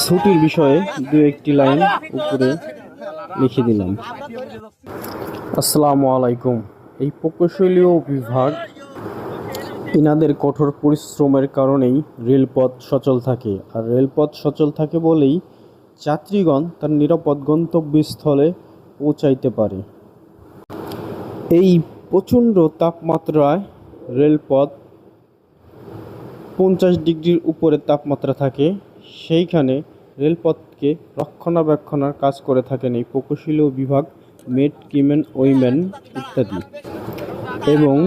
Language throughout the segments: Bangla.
ছুটির বিষয়ে দু একটি লাইন উপরে লিখে দিলাম। আসসালামু আলাইকুম। এই প্রকৌশলীয় বিভাগ ইনাদের কঠোর পরিশ্রমের কারণেই রেলপথ সচল থাকে, আর রেলপথ সচল থাকে বলেই যাত্রীগণ তার নিরাপদ গন্তব্যস্থলে পৌঁছাইতে পারে। এই প্রচণ্ড তাপমাত্রায় রেলপথ 50 ডিগ্রির উপরে তাপমাত্রা থাকে, সেইখানে রেলপথকে রক্ষণাবেক্ষণের কাজ করে থাকেন এই প্রকৌশলীয় বিভাগ, মেট, কিমেন, ওইম্যান ইত্যাদি, এবং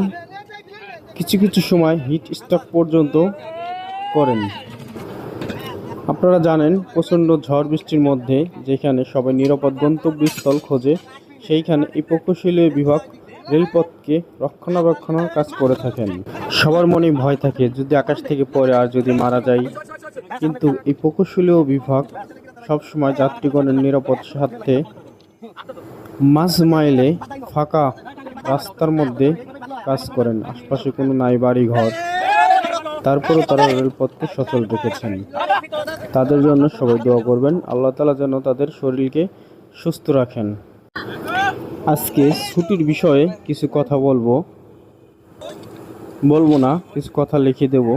কিছু কিছু সময় হিট স্ট্রোক পর্যন্ত করেন। আপনারা জানেন, প্রচণ্ড ঝড় বৃষ্টির মধ্যে যেখানে সবাই নিরাপদ গন্তব্যস্থল খোঁজে, সেইখানে এই প্রকৌশলীয় বিভাগ রেলপথকে রক্ষণাবেক্ষণের কাজ করে থাকেন। সবার মনে ভয় থাকে যদি আকাশ থেকে পড়ে আর যদি মারা যায়, কিন্তু এই প্রকৌশলীয় বিভাগ সবসময় যাত্রীগণের নিরাপদ স্বার্থে মাঝ মাইলে ফাঁকা রাস্তার মধ্যে কাজ করেন। আশপাশে কোনো নাই বাড়ি ঘর, তারপরেও তারা রেলপথকে সচল রেখেছেন। তাদের জন্য সবাই দোয়া করবেন, আল্লাহ তাআলা যেন তাদের শরীরকে সুস্থ রাখেন। আজকে ছুটির বিষয়ে কিছু কথা বলবো না, কিছু কথা লিখে দেব।